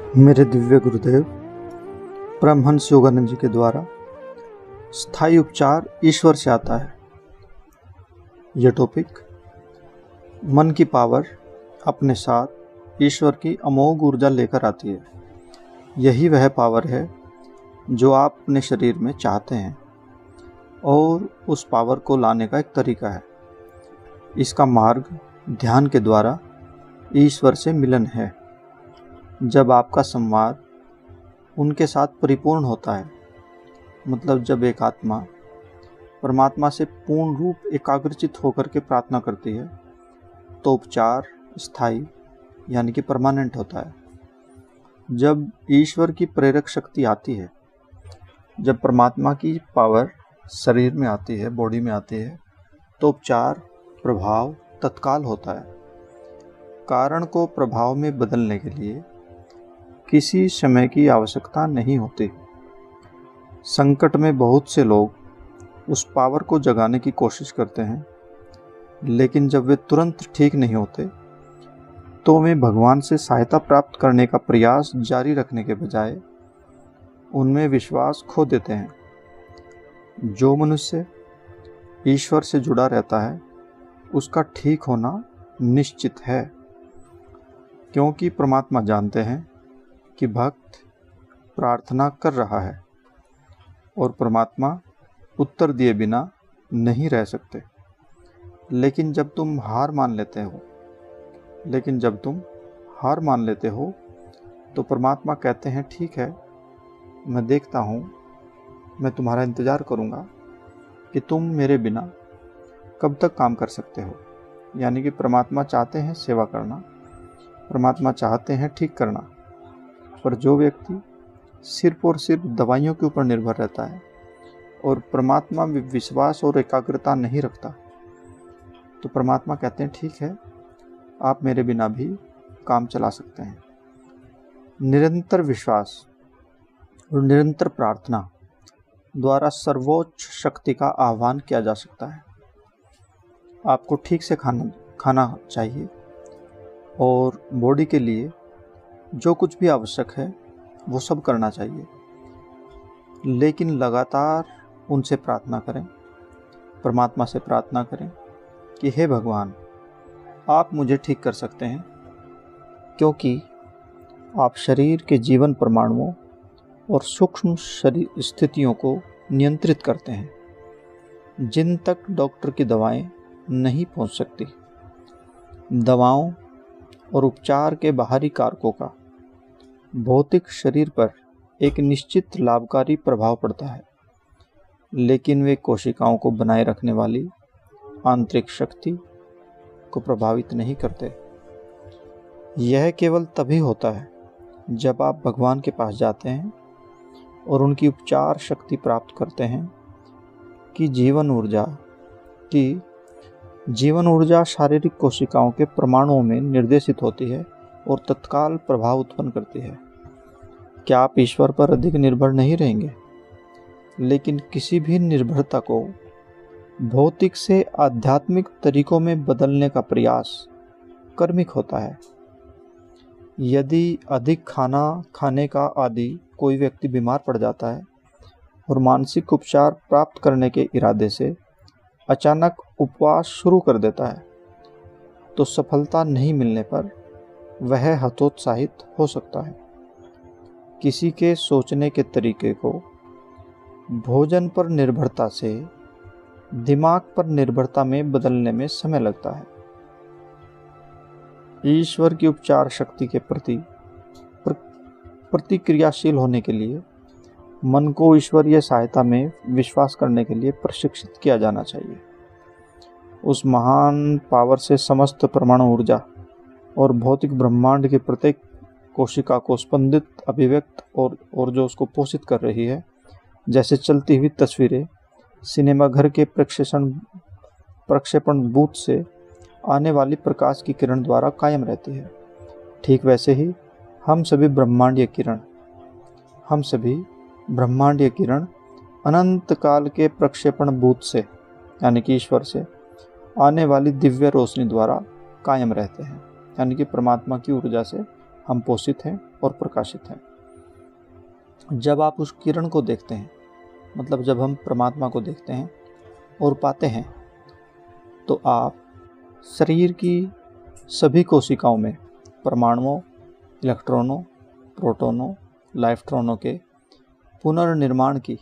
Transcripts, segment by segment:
मेरे दिव्य गुरुदेव परमहंस योगानंद जी के द्वारा स्थायी उपचार ईश्वर से आता है। यह टॉपिक मन की पावर अपने साथ ईश्वर की अमोघ ऊर्जा लेकर आती है। यही वह पावर है जो आप अपने शरीर में चाहते हैं और उस पावर को लाने का एक तरीका है। इसका मार्ग ध्यान के द्वारा ईश्वर से मिलन है। जब आपका संवाद उनके साथ परिपूर्ण होता है, मतलब जब एक आत्मा परमात्मा से पूर्ण रूप एकाग्रचित होकर के प्रार्थना करती है, तो उपचार स्थायी यानी कि परमानेंट होता है। जब ईश्वर की प्रेरक शक्ति आती है, जब परमात्मा की पावर शरीर में आती है, बॉडी में आती है, तो उपचार प्रभाव तत्काल होता है। कारण को प्रभाव में बदलने के लिए किसी समय की आवश्यकता नहीं होती। संकट में बहुत से लोग उस पावर को जगाने की कोशिश करते हैं, लेकिन जब वे तुरंत ठीक नहीं होते तो वे भगवान से सहायता प्राप्त करने का प्रयास जारी रखने के बजाय उनमें विश्वास खो देते हैं। जो मनुष्य ईश्वर से जुड़ा रहता है, उसका ठीक होना निश्चित है, क्योंकि परमात्मा जानते हैं कि भक्त प्रार्थना कर रहा है और परमात्मा उत्तर दिए बिना नहीं रह सकते। लेकिन जब तुम हार मान लेते हो तो परमात्मा कहते हैं, ठीक है, मैं देखता हूँ, मैं तुम्हारा इंतज़ार करूँगा कि तुम मेरे बिना कब तक काम कर सकते हो। यानी कि परमात्मा चाहते हैं सेवा करना, परमात्मा चाहते हैं ठीक करना, पर जो व्यक्ति सिर्फ और सिर्फ दवाइयों के ऊपर निर्भर रहता है और परमात्मा में विश्वास और एकाग्रता नहीं रखता, तो परमात्मा कहते हैं, ठीक है, आप मेरे बिना भी काम चला सकते हैं। निरंतर विश्वास और निरंतर प्रार्थना द्वारा सर्वोच्च शक्ति का आह्वान किया जा सकता है। आपको ठीक से खाना चाहिए और बॉडी के लिए जो कुछ भी आवश्यक है वो सब करना चाहिए, लेकिन लगातार उनसे प्रार्थना करें, परमात्मा से प्रार्थना करें कि हे भगवान, आप मुझे ठीक कर सकते हैं, क्योंकि आप शरीर के जीवन परमाणुओं और सूक्ष्म शरीर स्थितियों को नियंत्रित करते हैं, जिन तक डॉक्टर की दवाएं नहीं पहुंच सकती। दवाओं और उपचार के बाहरी कारकों का भौतिक शरीर पर एक निश्चित लाभकारी प्रभाव पड़ता है, लेकिन वे कोशिकाओं को बनाए रखने वाली आंतरिक शक्ति को प्रभावित नहीं करते। यह केवल तभी होता है जब आप भगवान के पास जाते हैं और उनकी उपचार शक्ति प्राप्त करते हैं कि जीवन ऊर्जा शारीरिक कोशिकाओं के परमाणुओं में निर्देशित होती है और तत्काल प्रभाव उत्पन्न करती है। क्या आप ईश्वर पर अधिक निर्भर नहीं रहेंगे? लेकिन किसी भी निर्भरता को भौतिक से आध्यात्मिक तरीकों में बदलने का प्रयास कर्मिक होता है। यदि अधिक खाना खाने का आदि कोई व्यक्ति बीमार पड़ जाता है और मानसिक उपचार प्राप्त करने के इरादे से अचानक उपवास शुरू कर देता है, तो सफलता नहीं मिलने पर वह हतोत्साहित हो सकता है। किसी के सोचने के तरीके को भोजन पर निर्भरता से दिमाग पर निर्भरता में बदलने में समय लगता है। ईश्वर की उपचार शक्ति के प्रति प्रतिक्रियाशील होने के लिए मन को ईश्वरीय सहायता में विश्वास करने के लिए प्रशिक्षित किया जाना चाहिए। उस महान पावर से समस्त परमाणु ऊर्जा और भौतिक ब्रह्मांड के प्रत्येक कोशिका को स्पंदित, अभिव्यक्त और जो उसको पोषित कर रही है, जैसे चलती हुई तस्वीरें सिनेमा घर के प्रक्षेपण बूथ से आने वाली प्रकाश की किरण द्वारा कायम रहती है। ठीक वैसे ही हम सभी ब्रह्मांडीय किरण अनंत काल के प्रक्षेपण बूथ से यानी कि ईश्वर से आने वाली दिव्य रोशनी द्वारा कायम रहते हैं, यानी कि परमात्मा की ऊर्जा से हम पोषित हैं और प्रकाशित हैं। जब आप उस किरण को देखते हैं, मतलब जब हम परमात्मा को देखते हैं और पाते हैं, तो आप शरीर की सभी कोशिकाओं में परमाणुओं, इलेक्ट्रॉनों, प्रोटॉनों, इलेक्ट्रॉनों के पुनर्निर्माण की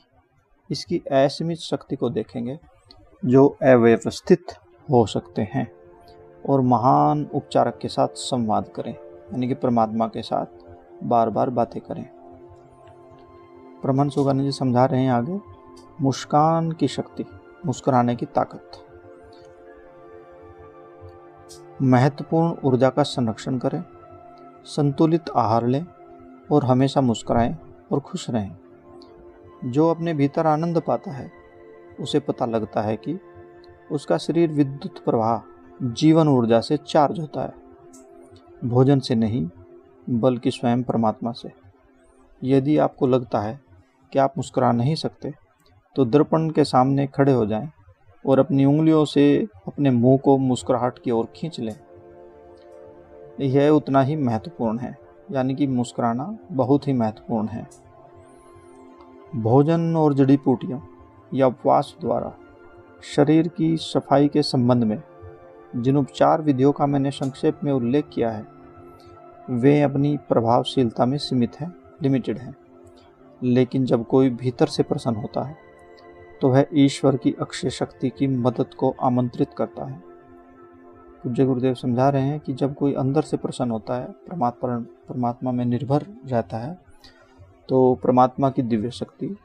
इसकी असीमित शक्ति को देखेंगे, जो अव्यवस्थित हो सकते हैं और महान उपचारक के साथ संवाद करें, यानी कि परमात्मा के साथ बार बार बातें करें। परमहंस योगानंद जी समझा रहे हैं आगे, मुस्कान की शक्ति, मुस्कुराने की ताकत। महत्वपूर्ण ऊर्जा का संरक्षण करें, संतुलित आहार लें और हमेशा मुस्कुराएं और खुश रहें। जो अपने भीतर आनंद पाता है उसे पता लगता है कि उसका शरीर विद्युत प्रवाह, जीवन ऊर्जा से चार्ज होता है, भोजन से नहीं बल्कि स्वयं परमात्मा से। यदि आपको लगता है कि आप मुस्कुरा नहीं सकते, तो दर्पण के सामने खड़े हो जाएं और अपनी उंगलियों से अपने मुंह को मुस्कुराहट की ओर खींच लें। यह उतना ही महत्वपूर्ण है, यानी कि मुस्कुराना बहुत ही महत्वपूर्ण है। भोजन और जड़ी बूटियों या उपवास द्वारा शरीर की सफाई के संबंध में जिन उपचार विधियों का मैंने संक्षेप में उल्लेख किया है, वे अपनी प्रभावशीलता में सीमित हैं, लिमिटेड हैं। लेकिन जब कोई भीतर से प्रसन्न होता है तो वह ईश्वर की अक्षय शक्ति की मदद को आमंत्रित करता है। पूज्य गुरुदेव समझा रहे हैं कि जब कोई अंदर से प्रसन्न होता है, परमात्मा में निर्भर रहता है, तो परमात्मा की दिव्य शक्ति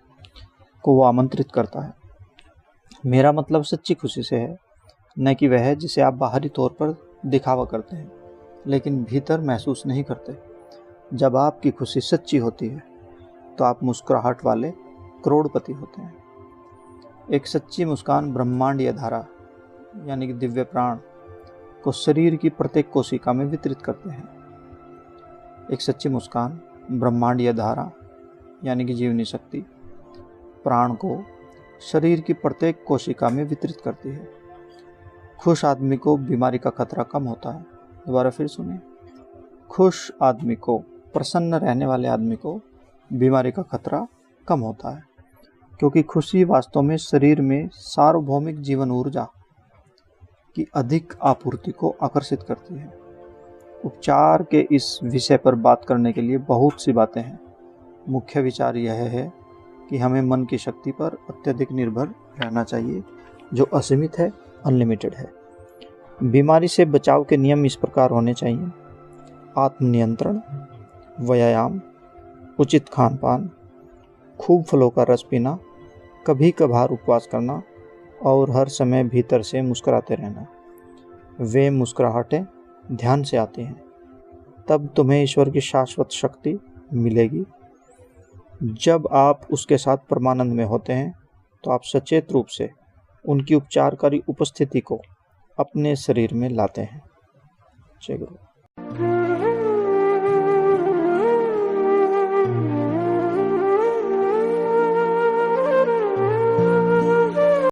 को वो आमंत्रित करता है। मेरा मतलब सच्ची खुशी से है, न कि वह जिसे आप बाहरी तौर पर दिखावा करते हैं लेकिन भीतर महसूस नहीं करते। जब आपकी खुशी सच्ची होती है तो आप मुस्कुराहट वाले करोड़पति होते हैं। एक सच्ची मुस्कान ब्रह्मांडीय धारा, यानी कि दिव्य प्राण को शरीर की प्रत्येक कोशिका में वितरित करते हैं। एक सच्ची मुस्कान ब्रह्मांडीय धारा, यानी कि जीवनी शक्ति, प्राण को शरीर की प्रत्येक कोशिका में वितरित करती है। खुश आदमी को बीमारी का खतरा कम होता है। दोबारा फिर सुने, खुश आदमी को, प्रसन्न रहने वाले आदमी को बीमारी का खतरा कम होता है, क्योंकि खुशी वास्तव में शरीर में सार्वभौमिक जीवन ऊर्जा की अधिक आपूर्ति को आकर्षित करती है। उपचार के इस विषय पर बात करने के लिए बहुत सी बातें हैं। मुख्य विचार यह है कि हमें मन की शक्ति पर अत्यधिक निर्भर रहना चाहिए, जो असीमित है, अनलिमिटेड है। बीमारी से बचाव के नियम इस प्रकार होने चाहिए: आत्मनियंत्रण, व्यायाम, उचित खान पान, खूब फलों का रस पीना, कभी कभार उपवास करना और हर समय भीतर से मुस्कुराते रहना। वे मुस्कुराहटें ध्यान से आती हैं, तब तुम्हें ईश्वर की शाश्वत शक्ति मिलेगी। जब आप उसके साथ परमानंद में होते हैं तो आप सचेत रूप से उनकी उपचारकारी उपस्थिति को अपने शरीर में लाते हैं। जय गुरु।